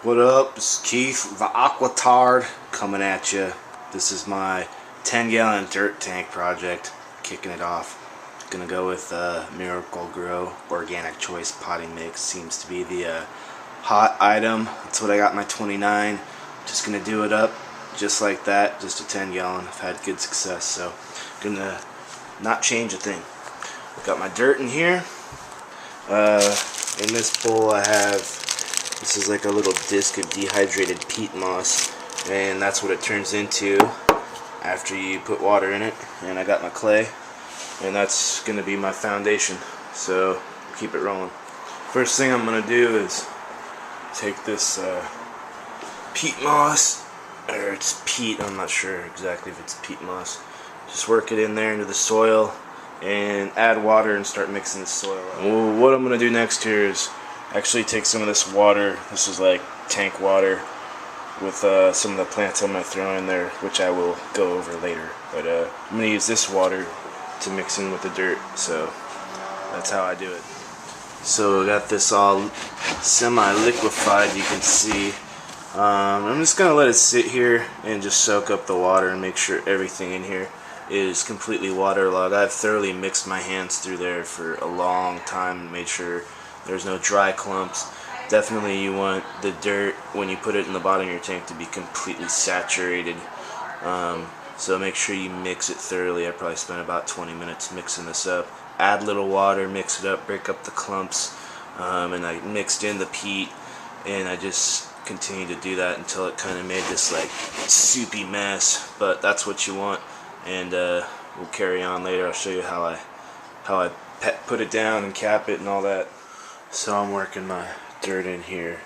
What up? It's Keith, the Aquatard, coming at you. This is my 10-gallon dirt tank project, kicking it off. Gonna go with Miracle Grow Organic Choice Potting Mix. Seems to be the hot item. That's what I got in my 29. Just gonna do it up just like that, just a 10-gallon. I've had good success, so gonna not change a thing. Got my dirt in here. In this bowl I have, this is like a little disc of dehydrated peat moss, and that's what it turns into after you put water in it. And I got my clay, and that's going to be my foundation, so keep it rolling. First thing I'm going to do is take this peat moss, or it's peat, I'm not sure exactly if it's peat moss. Just work it in there into the soil and add water and start mixing the soil up. Well, what I'm going to do next here is actually take some of this water. This is like tank water with some of the plants I'm going to throw in there, which I will go over later. But I'm going to use this water to mix in with the dirt, so that's how I do it. So I got this all semi-liquefied, you can see. I'm just going to let it sit here and just soak up the water and make sure everything in here is completely waterlogged. I've thoroughly mixed my hands through there for a long time and made sure there's no dry clumps. Definitely you want the dirt, when you put it in the bottom of your tank, to be completely saturated. So make sure you mix it thoroughly. I probably spent about 20 minutes mixing this up. Add a little water, mix it up, break up the clumps, and I mixed in the peat, and I just continued to do that until it kind of made this like soupy mess. But that's what you want, and we'll carry on later. I'll show you how I put it down and cap it and all that. So I'm working my dirt in here,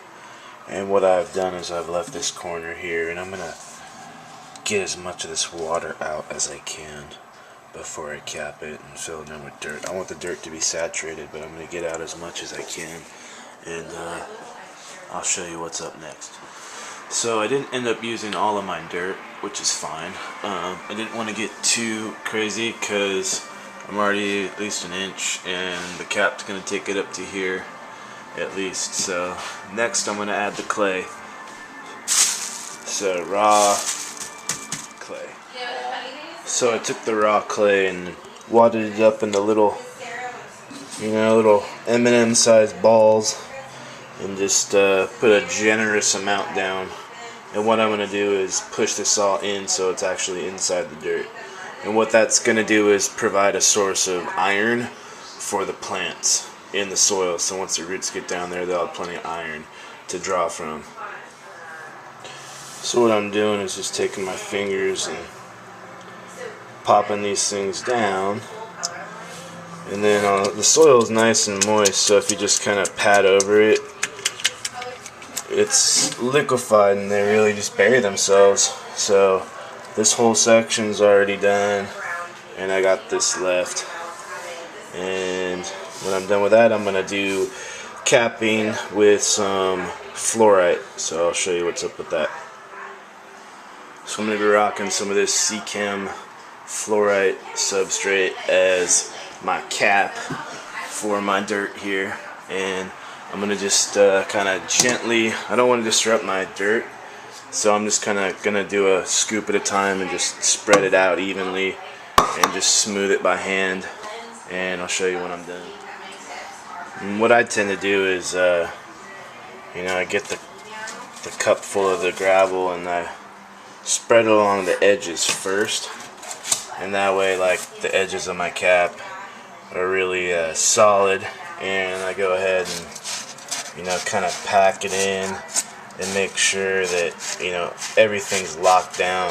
and what I've done is I've left this corner here, and I'm gonna get as much of this water out as I can before I cap it and fill it in with dirt. I want the dirt to be saturated, but I'm gonna get out as much as I can, and I'll show you what's up next. So I didn't end up using all of my dirt, which is fine. I didn't want to get too crazy because I'm already at least an inch, and the cap's gonna take it up to here at least. So next I'm gonna add the clay. So raw clay. So I took the raw clay and wadded it up into little, little M&M sized balls, and just put a generous amount down. And what I'm gonna do is push this all in so it's actually inside the dirt. And what that's going to do is provide a source of iron for the plants in the soil. So once the roots get down there, they'll have plenty of iron to draw from. So what I'm doing is just taking my fingers and popping these things down. And then the soil is nice and moist, so if you just kind of pat over it, it's liquefied and they really just bury themselves. So this whole section's already done, and I got this left. And when I'm done with that, I'm gonna do capping with some fluorite. So I'll show you what's up with that. So I'm gonna be rocking some of this Seachem Flourite substrate as my cap for my dirt here, and I'm gonna just kind of gently, I don't want to disrupt my dirt, so I'm just kind of gonna do a scoop at a time and just spread it out evenly and just smooth it by hand, and I'll show you when I'm done. And what I tend to do is I get the cup full of the gravel and I spread it along the edges first, and that way like the edges of my cap are really solid, and I go ahead and kind of pack it in and make sure that everything's locked down,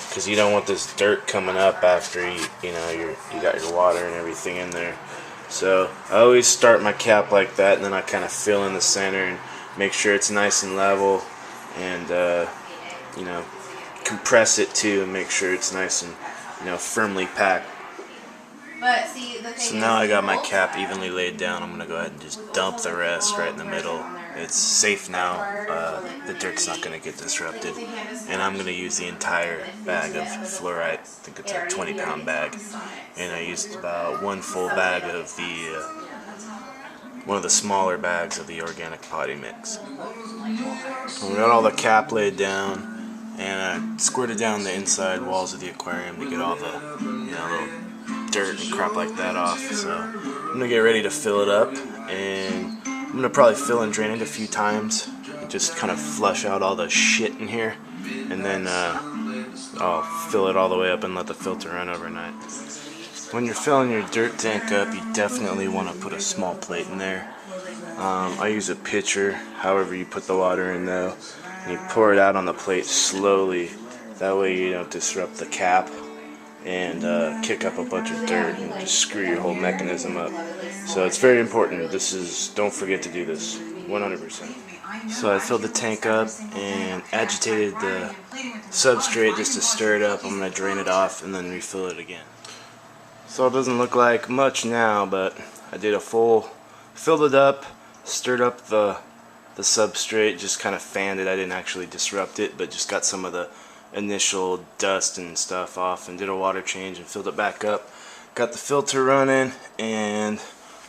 because you don't want this dirt coming up after you got your water and everything in there. So I always start my cap like that, and then I kind of fill in the center and make sure it's nice and level, and compress it too and make sure it's nice and firmly packed. But see, the thing so now I got my cap evenly laid down. I'm gonna go ahead and just dump the rest right in the middle. It's safe now. The dirt's not gonna get disrupted, and I'm gonna use the entire bag of fluorite. I think it's a 20-pound bag, and I used about one full bag of the one of the smaller bags of the organic potting mix. We got all the cap laid down, and I squirted down the inside walls of the aquarium to get all the little dirt and crap like that off. So I'm gonna get ready to fill it up, and I'm gonna probably fill and drain it a few times and just kind of flush out all the shit in here, and then I'll fill it all the way up and let the filter run overnight. When you're filling your dirt tank up, you definitely want to put a small plate in there. I use a pitcher, however you put the water in though, and you pour it out on the plate slowly. That way you don't disrupt the cap and kick up a bunch of dirt and just screw your whole mechanism up. So it's very important. Don't forget to do this, 100%. So I filled the tank up and agitated the substrate just to stir it up. I'm going to drain it off and then refill it again. So it doesn't look like much now, but I did a full, filled it up, stirred up the substrate, just kind of fanned it. I didn't actually disrupt it, but just got some of the initial dust and stuff off and did a water change and filled it back up. Got the filter running, and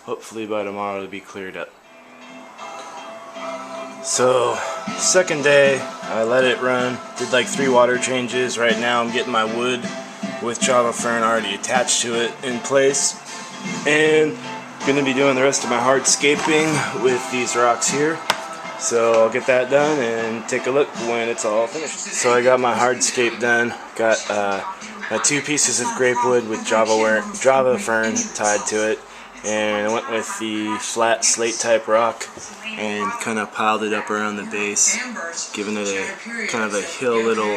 hopefully by tomorrow it'll be cleared up. So second day, I let it run, did like 3 water changes. Right now I'm getting my wood with Java Fern already attached to it in place, and going to be doing the rest of my hardscaping with these rocks here. So I'll get that done and take a look when it's all finished. So I got my hardscape done. Got my 2 pieces of grapewood with Java Fern tied to it, and I went with the flat slate type rock and kind of piled it up around the base, giving it a kind of a hill little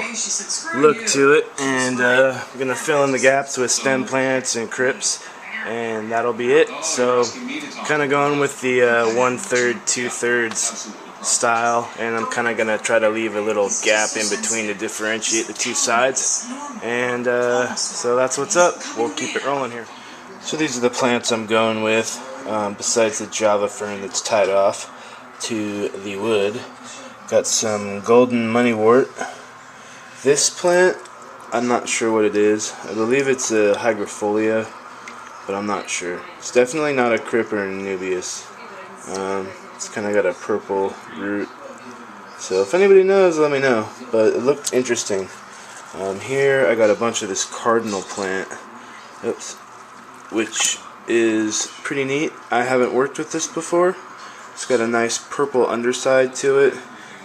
look to it. And we're gonna fill in the gaps with stem plants and crypts, and that'll be it. So kind of going with the 1/3, 2/3 style, and I'm kind of gonna try to leave a little gap in between to differentiate the 2 sides. And so that's what's up. We'll keep it rolling here. So these are the plants I'm going with, besides the Java Fern that's tied off to the wood. Got some golden moneywort. This plant, I'm not sure what it is. I believe it's a Hygropholia, but I'm not sure. It's definitely not a Crypt or Anubias. It's kind of got a purple root. So if anybody knows, let me know. But it looked interesting. Here I got a bunch of this Cardinal plant. Oops. Which is pretty neat. I haven't worked with this before. It's got a nice purple underside to it.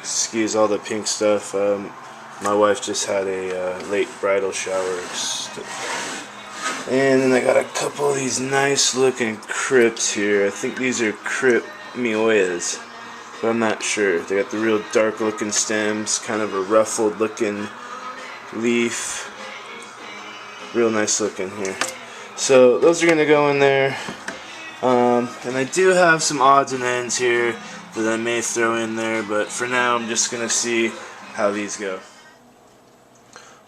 Excuse all the pink stuff. My wife just had a late bridal shower. And then I got a couple of these nice looking crypts here. I think these are Crypt Mi Oyas, but I'm not sure. They got the real dark looking stems, kind of a ruffled looking leaf. Real nice looking here. So those are going to go in there. And I do have some odds and ends here that I may throw in there, but for now I'm just going to see how these go.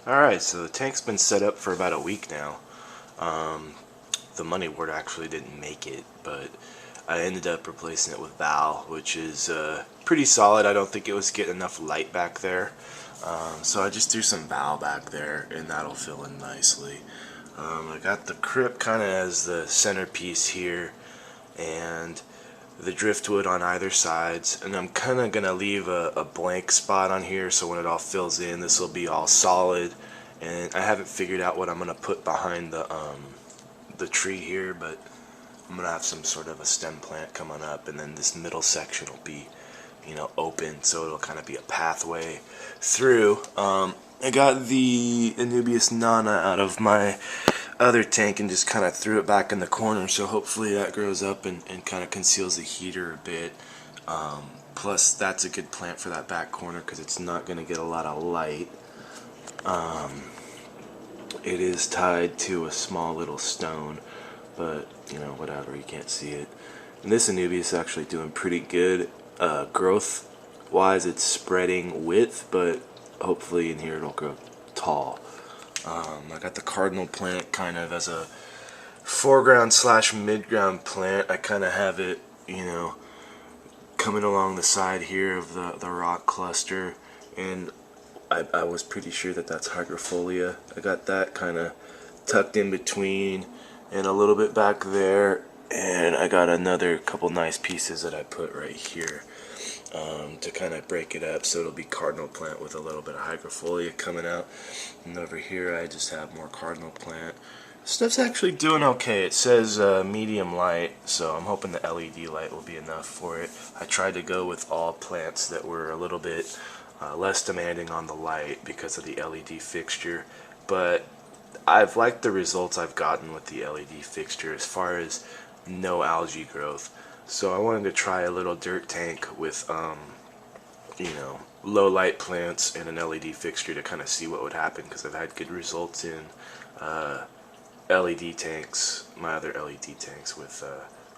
Alright, so the tank's been set up for about a week now. The moneywort actually didn't make it, but I ended up replacing it with Val, which is pretty solid. I don't think it was getting enough light back there. So I just threw some Val back there, and that'll fill in nicely. I got the crypt kind of as the centerpiece here, and the driftwood on either sides, and I'm kind of gonna leave a blank spot on here, so when it all fills in, this will be all solid. And I haven't figured out what I'm gonna put behind the tree here, but I'm gonna have some sort of a stem plant coming up, and then this middle section will be, open, so it'll kind of be a pathway through. I got the Anubias Nana out of my other tank and just kind of threw it back in the corner, so hopefully that grows up and kind of conceals the heater a bit. Plus that's a good plant for that back corner because it's not going to get a lot of light. It is tied to a small little stone, but whatever, you can't see it. And this Anubias is actually doing pretty good growth wise. It's spreading width, but hopefully in here it'll grow tall. I got the Cardinal plant kind of as a foreground / mid-ground plant. I kind of have it, coming along the side here of the rock cluster, and I was pretty sure that that's Hygropholia. I got that kind of tucked in between and a little bit back there, And I got another couple nice pieces that I put right here to kind of break it up, so it'll be Cardinal Plant with a little bit of Hygropholia coming out. And over here I just have more Cardinal Plant. Stuff's actually doing okay. It says medium light, so I'm hoping the LED light will be enough for it. I tried to go with all plants that were a little bit less demanding on the light because of the LED fixture, but I've liked the results I've gotten with the LED fixture as far as no algae growth. So I wanted to try a little dirt tank with you know, low light plants and an LED fixture to kind of see what would happen, because I've had good results in LED tanks, my other LED tanks with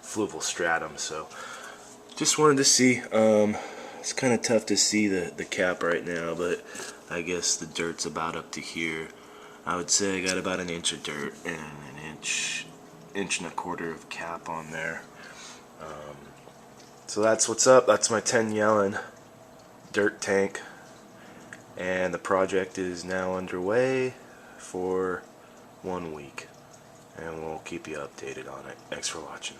fluval stratum. So just wanted to see. It's kind of tough to see the cap right now, but I guess the dirt's about up to here. I would say I got about an inch of dirt and an inch and a quarter of cap on there. So that's what's up. That's my 10 gallon dirt tank, and the project is now underway for 1 week, and we'll keep you updated on it. Thanks for watching.